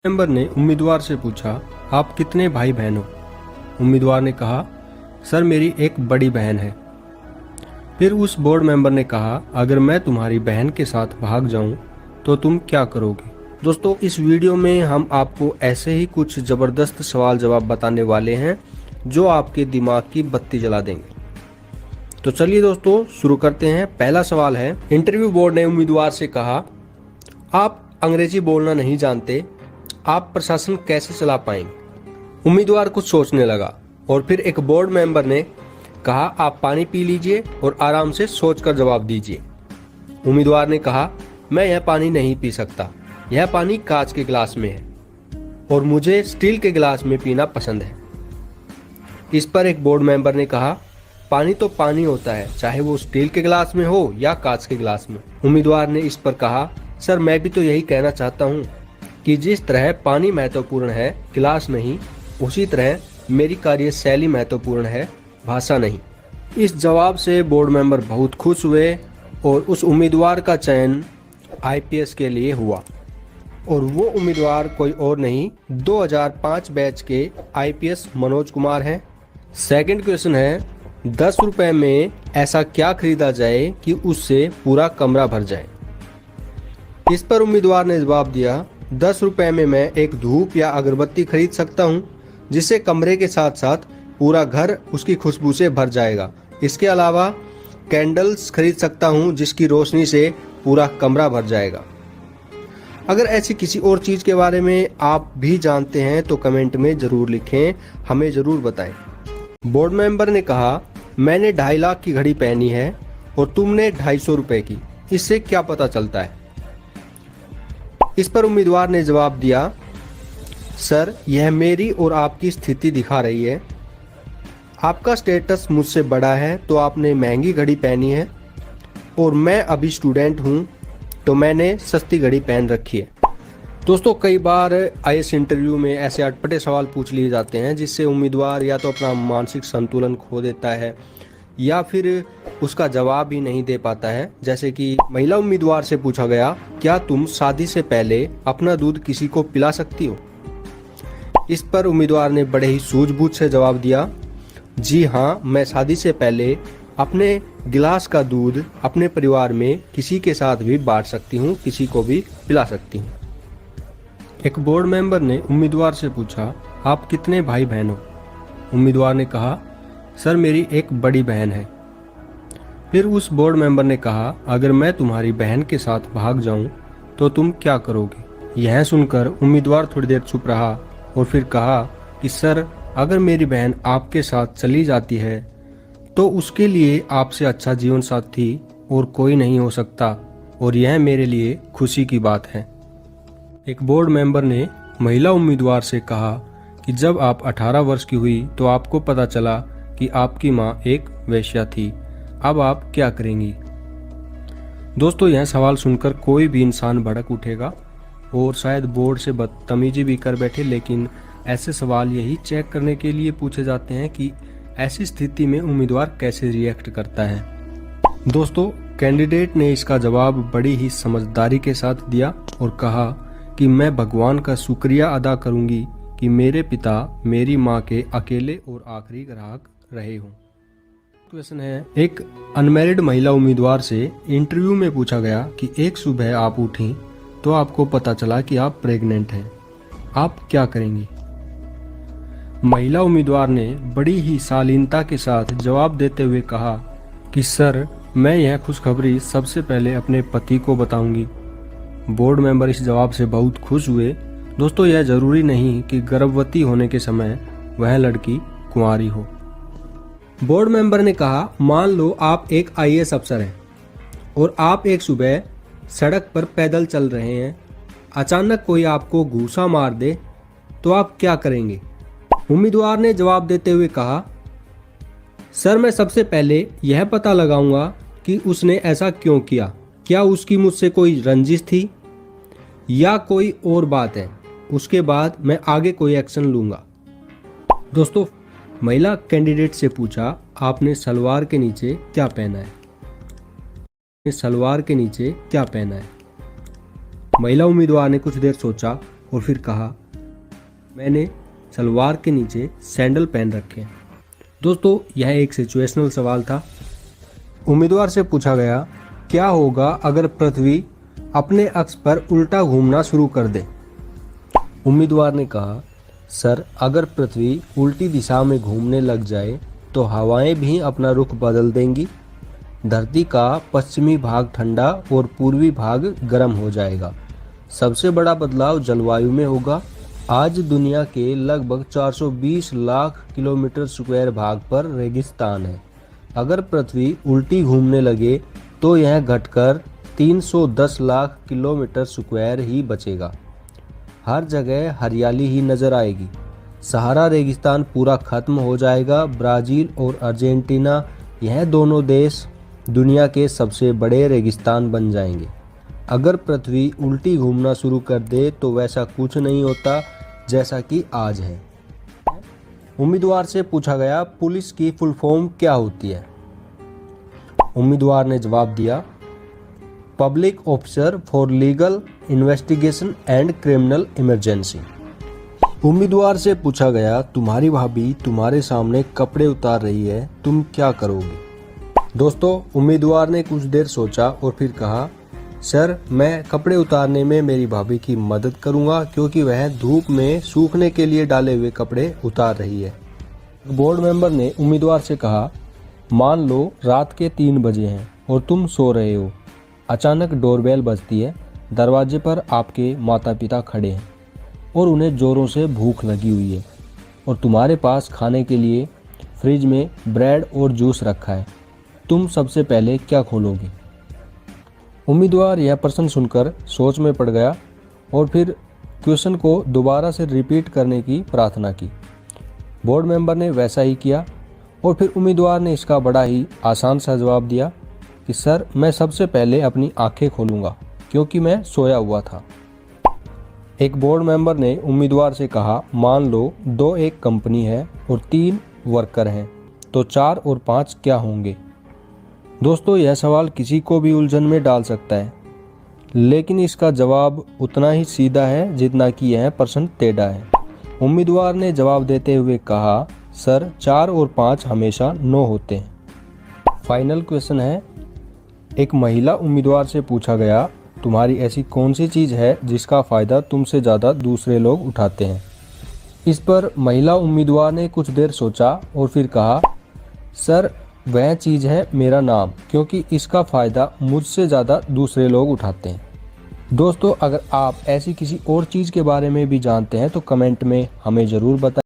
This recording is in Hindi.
मेंबर ने उम्मीदवार से पूछा, आप कितने भाई बहन हो? उम्मीदवार ने कहा, सर मेरी एक बड़ी बहन है। फिर उस बोर्ड मेंबर ने कहा, अगर मैं तुम्हारी बहन के साथ भाग जाऊं तो तुम क्या करोगे? दोस्तों, इस वीडियो में हम आपको ऐसे ही कुछ ज़बरदस्त सवाल जवाब बताने वाले हैं जो आपके दिमाग की बत्ती जला देंगे। तो चलिए दोस्तों शुरू करते हैं। पहला सवाल है, इंटरव्यू बोर्ड ने उम्मीदवार से कहा, आप अंग्रेजी बोलना नहीं जानते, आप प्रशासन कैसे चला पाएंगे? उम्मीदवार कुछ सोचने लगा और फिर एक बोर्ड मेंबर ने कहा, आप पानी पी लीजिए और आराम से सोचकर जवाब दीजिए। उम्मीदवार ने कहा, मैं यह पानी नहीं पी सकता, यह पानी कांच के गिलास में है और मुझे स्टील के गिलास में पीना पसंद है। इस पर एक बोर्ड मेंबर ने कहा, पानी तो पानी होता है, चाहे वो स्टील के गिलास में हो या कांच के गिलास में। उम्मीदवार ने इस पर कहा, सर मैं भी तो यही कहना चाहता हूँ कि जिस तरह पानी महत्वपूर्ण है, गिलास नहीं, उसी तरह मेरी कार्यशैली महत्वपूर्ण है, भाषा नहीं। इस जवाब से बोर्ड मेंबर बहुत खुश हुए और उस उम्मीदवार का चयन आईपीएस के लिए हुआ। और वो उम्मीदवार कोई और नहीं, 2005 बैच के आईपीएस मनोज कुमार हैं। सेकंड क्वेश्चन है, 10 रुपए में ऐसा क्या खरीदा जाए कि उससे पूरा कमरा भर जाए? इस पर उम्मीदवार ने जवाब दिया, 10 रुपए में मैं एक धूप या अगरबत्ती खरीद सकता हूँ जिससे कमरे के साथ साथ पूरा घर उसकी खुशबू से भर जाएगा। इसके अलावा कैंडल्स खरीद सकता हूँ जिसकी रोशनी से पूरा कमरा भर जाएगा। अगर ऐसी किसी और चीज़ के बारे में आप भी जानते हैं तो कमेंट में ज़रूर लिखें, हमें ज़रूर बताएं। बोर्ड मेंबर ने कहा, मैंने 2.5 लाख की घड़ी पहनी है और तुमने 250 रुपए की, इससे क्या पता चलता है? इस पर उम्मीदवार ने जवाब दिया, सर यह मेरी और आपकी स्थिति दिखा रही है। आपका स्टेटस मुझसे बड़ा है तो आपने महंगी घड़ी पहनी है और मैं अभी स्टूडेंट हूँ तो मैंने सस्ती घड़ी पहन रखी है। दोस्तों, कई बार आईएएस इंटरव्यू में ऐसे अटपटे सवाल पूछ लिए जाते हैं जिससे उम्मीदवार या तो अपना मानसिक संतुलन खो देता है या फिर उसका जवाब ही नहीं दे पाता है। जैसे कि महिला उम्मीदवार से पूछा गया, क्या तुम शादी से पहले अपना दूध किसी को पिला सकती हो? इस पर उम्मीदवार ने बड़े ही सूझबूझ से जवाब दिया, जी हाँ, मैं शादी से पहले अपने गिलास का दूध अपने परिवार में किसी के साथ भी बांट सकती हूँ, किसी को भी पिला सकती हूँ। एक बोर्ड मेंबर ने उम्मीदवार से पूछा, आप कितने भाई बहन हो? उम्मीदवार ने कहा, सर मेरी एक बड़ी बहन है। फिर उस बोर्ड मेंबर ने कहा, अगर मैं तुम्हारी बहन के साथ भाग जाऊं तो तुम क्या करोगे? यह सुनकर उम्मीदवार थोड़ी देर चुप रहा और फिर कहा कि सर अगर मेरी बहन आपके साथ चली जाती है तो उसके लिए आपसे अच्छा जीवन साथी और कोई नहीं हो सकता और यह मेरे लिए खुशी की बात है। एक बोर्ड मेंबर ने महिला उम्मीदवार से कहा कि जब आप 18 वर्ष की हुई तो आपको पता चला कि आपकी मां एक वेश्या थी, अब आप क्या करेंगी? दोस्तों, यह सवाल सुनकर कोई भी इंसान भड़क उठेगा और शायद बोर्ड से बदतमीजी भी कर बैठे, लेकिन ऐसे सवाल यही चेक करने के लिए पूछे जाते हैं कि ऐसी स्थिति में उम्मीदवार कैसे रिएक्ट करता है। दोस्तों, कैंडिडेट ने इसका जवाब बड़ी ही समझदारी के साथ दिया और कहा कि मैं भगवान का शुक्रिया अदा करूंगी कि मेरे पिता मेरी मां के अकेले और आखिरी ग्राहक रहे हों। क्वेश्चन है, एक अनमैरिड महिला उम्मीदवार से इंटरव्यू में पूछा गया कि एक सुबह आप उठी तो आपको पता चला कि आप प्रेग्नेंट हैं, आप क्या करेंगी? महिला उम्मीदवार ने बड़ी ही शालीनता के साथ जवाब देते हुए कहा कि सर मैं यह खुशखबरी सबसे पहले अपने पति को बताऊंगी। बोर्ड मेंबर इस जवाब से बहुत खुश हुए। दोस्तों, यह जरूरी नहीं कि गर्भवती होने के समय वह लड़की कुंवारी हो। बोर्ड मेंबर ने कहा, मान लो आप एक आईएएस अफसर हैं और आप एक सुबह सड़क पर पैदल चल रहे हैं, अचानक कोई आपको घूंसा मार दे तो आप क्या करेंगे? उम्मीदवार ने जवाब देते हुए कहा, सर मैं सबसे पहले यह पता लगाऊंगा कि उसने ऐसा क्यों किया, क्या उसकी मुझसे कोई रंजिश थी या कोई और बात है, उसके बाद मैं आगे कोई एक्शन लूंगा। दोस्तों, महिला कैंडिडेट से पूछा, आपने सलवार के नीचे क्या पहना है? सलवार के नीचे क्या पहना है? महिला उम्मीदवार ने कुछ देर सोचा और फिर कहा, मैंने सलवार के नीचे सैंडल पहन रखे हैं। दोस्तों, यह एक सिचुएशनल सवाल था। उम्मीदवार से पूछा गया, क्या होगा अगर पृथ्वी अपने अक्ष पर उल्टा घूमना शुरू कर दे? उम्मीदवार ने कहा, सर, अगर पृथ्वी उल्टी दिशा में घूमने लग जाए तो हवाएं भी अपना रुख बदल देंगी। धरती का पश्चिमी भाग ठंडा और पूर्वी भाग गर्म हो जाएगा। सबसे बड़ा बदलाव जलवायु में होगा। आज दुनिया के लगभग 420 लाख किलोमीटर स्क्वायर भाग पर रेगिस्तान है। अगर पृथ्वी उल्टी घूमने लगे तो यह घटकर 310 लाख किलोमीटर स्क्वायर ही बचेगा। हर जगह हरियाली ही नजर आएगी। सहारा रेगिस्तान पूरा खत्म हो जाएगा। ब्राज़ील और अर्जेंटीना, यह दोनों देश दुनिया के सबसे बड़े रेगिस्तान बन जाएंगे। अगर पृथ्वी उल्टी घूमना शुरू कर दे तो वैसा कुछ नहीं होता जैसा कि आज है। उम्मीदवार से पूछा गया, पुलिस की फुल फॉर्म क्या होती है? उम्मीदवार ने जवाब दिया, public officer for legal investigation and criminal emergency. उम्मीदवार से पूछा गया, तुम्हारी भाभी तुम्हारे सामने कपड़े उतार रही है, तुम क्या करोगे? दोस्तों, उम्मीदवार ने कुछ देर सोचा और फिर कहा, सर, मैं कपड़े उतारने में मेरी भाभी की मदद करूंगा क्योंकि वह धूप में सूखने के लिए डाले हुए कपड़े उतार रही है। बोर्ड मेंबर ने उम्मीदवार से कहा, मान लो रात के 3 बजे हैं और तुम सो रहे हो। अचानक डोरबेल बजती है। दरवाजे पर आपके माता पिता खड़े हैं और उन्हें जोरों से भूख लगी हुई है और तुम्हारे पास खाने के लिए फ्रिज में ब्रेड और जूस रखा है। तुम सबसे पहले क्या खोलोगे? उम्मीदवार यह प्रश्न सुनकर सोच में पड़ गया और फिर क्वेश्चन को दोबारा से रिपीट करने की प्रार्थना की। बोर्ड मेंबर ने वैसा ही किया और फिर उम्मीदवार ने इसका बड़ा ही आसान सा जवाब दिया कि सर, मैं सबसे पहले अपनी आंखें खोलूंगा क्योंकि मैं सोया हुआ था। एक बोर्ड मेंबर ने उम्मीदवार से कहा, मान लो 2 एक कंपनी है और 3 वर्कर हैं, तो 4 और 5 क्या होंगे? दोस्तों, यह सवाल किसी को भी उलझन में डाल सकता है, लेकिन इसका जवाब उतना ही सीधा है जितना कि यह प्रश्न टेढ़ा है। उम्मीदवार ने जवाब देते हुए कहा, सर, 4 और 5 हमेशा 9 होते हैं। फाइनल क्वेश्चन है, एक महिला उम्मीदवार से पूछा गया, तुम्हारी ऐसी कौन सी चीज़ है जिसका फ़ायदा तुमसे ज़्यादा दूसरे लोग उठाते हैं? इस पर महिला उम्मीदवार ने कुछ देर सोचा और फिर कहा, सर, वह चीज़ है मेरा नाम, क्योंकि इसका फ़ायदा मुझसे ज़्यादा दूसरे लोग उठाते हैं। दोस्तों, अगर आप ऐसी किसी और चीज़ के बारे में भी जानते हैं तो कमेंट में हमें ज़रूर बताएं।